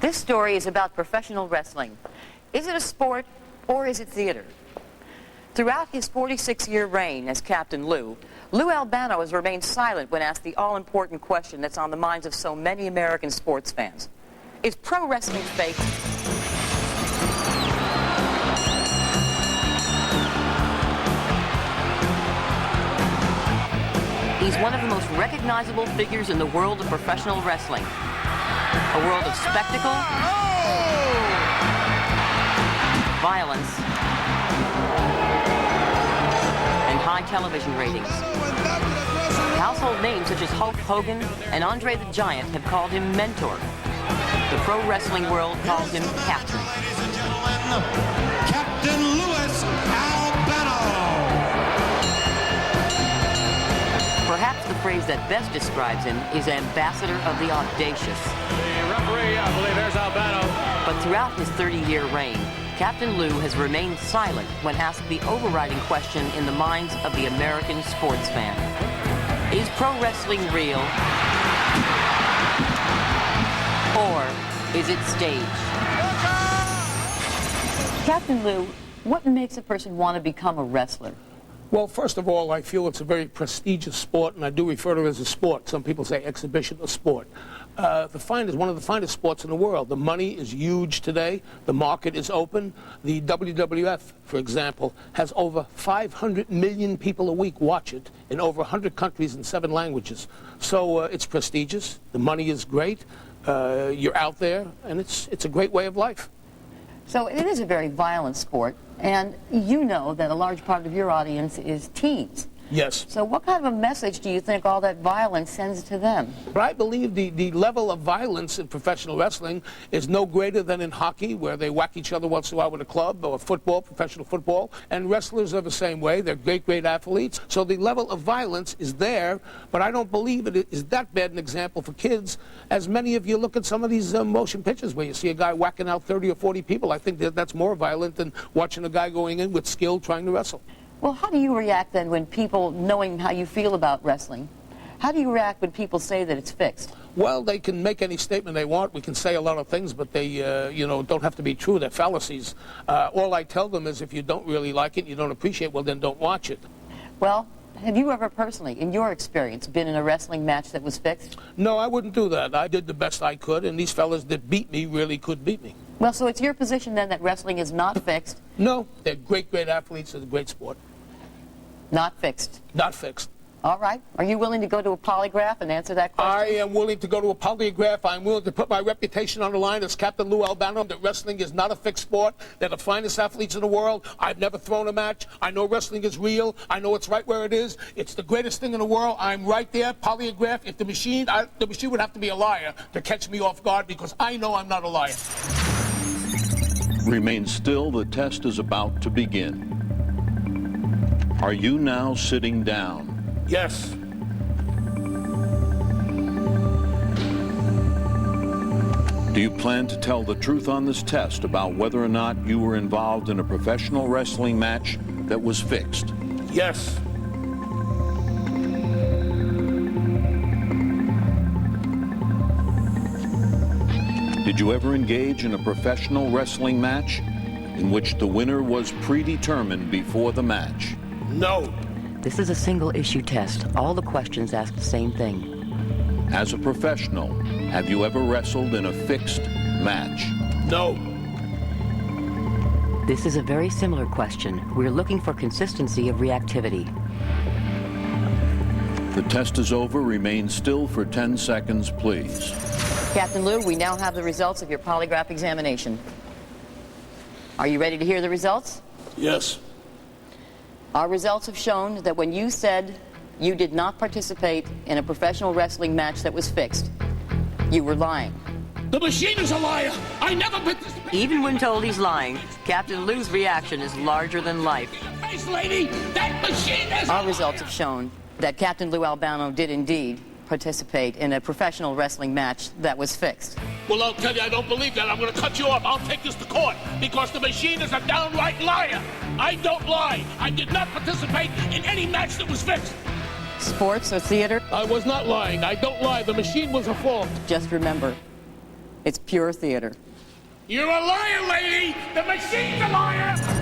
This story is about professional wrestling. Is it a sport or is it theater? Throughout his 46-year reign as Captain Lou, Lou Albano has remained silent when asked the all-important question that's on the minds of so many American sports fans. Is pro wrestling fake? He's one of the most recognizable figures in the world of professional wrestling. A world of spectacle, violence, and high television ratings. Household names such as Hulk Hogan and Andre the Giant have called him mentor. The pro wrestling world calls him Captain. Ladies and gentlemen, Captain Lou Albano. Perhaps the phrase that best describes him is ambassador of the audacious. The referee, I believe, there's Albano. But throughout his 30-year reign, Captain Lou has remained silent when asked the overriding question in the minds of the American sports fan. Is pro wrestling real? Or is it staged? Captain Lou, what makes a person want to become a wrestler? Well, first of all, I feel it's a very prestigious sport, and I do refer to it as a sport. Some people say exhibition or sport. One of the finest sports in the world. The money is huge today. The market is open. The WWF, for example, has over 500 million people a week watch it in over 100 countries in 7 languages. So it's prestigious. The money is great. You're out there, and it's a great way of life. So it is a very violent sport, and you know that a large part of your audience is teens. Yes. So what kind of a message do you think all that violence sends to them? But I believe the level of violence in professional wrestling is no greater than in hockey, where they whack each other once in a while with a club, or football, professional football. And wrestlers are the same way. They're great, great athletes. So the level of violence is there, but I don't believe it is that bad an example for kids, as many of you look at some of these motion pictures where you see a guy whacking out 30 or 40 people. I think that's more violent than watching a guy going in with skill trying to wrestle. Well, how do you react then when people, knowing how you feel about wrestling, how do you react when people say that it's fixed? Well, they can make any statement they want. We can say a lot of things, but they, don't have to be true. They're fallacies. All I tell them is if you don't really like it, you don't appreciate it, well, then don't watch it. Well, have you ever personally, in your experience, been in a wrestling match that was fixed? No, I wouldn't do that. I did the best I could, and these fellas that beat me really could beat me. Well, so it's your position then that wrestling is not fixed? No, they're great, great athletes. It's a great sport. Not fixed? Not fixed. All right. Are you willing to go to a polygraph and answer that question? I am willing to go to a polygraph. I'm willing to put my reputation on the line as Captain Lou Albano, that wrestling is not a fixed sport. They're the finest athletes in the world. I've never thrown a match. I know wrestling is real. I know it's right where it is. It's the greatest thing in the world. I'm right there, polygraph. If the machine would have to be a liar to catch me off guard, because I know I'm not a liar. Remain still. The test is about to begin. Are you now sitting down? Yes. Do you plan to tell the truth on this test about whether or not you were involved in a professional wrestling match that was fixed? Yes. Did you ever engage in a professional wrestling match in which the winner was predetermined before the match? No. This is a single-issue test. All the questions ask the same thing. As a professional, have you ever wrestled in a fixed match? No. This is a very similar question. We're looking for consistency of reactivity. The test is over. Remain still for 10 seconds, please. Captain Lou, we now have the results of your polygraph examination. Are you ready to hear the results? Yes. Our results have shown that when you said you did not participate in a professional wrestling match that was fixed, you were lying. The machine is a liar. I never participated. Even when told he's lying, Captain Lou's reaction is larger than life. Face, lady, that machine is Our results have shown that Captain Lou Albano did indeed participate in a professional wrestling match that was fixed. Well, I'll tell you, I don't believe that. I'm going to cut you off. I'll take this to court because the machine is a downright liar. I don't lie. I did not participate in any match that was fixed. Sports or theater? I was not lying. I don't lie. The machine was a fault. Just remember, It's pure theater. You're a liar, lady! The machine's a liar!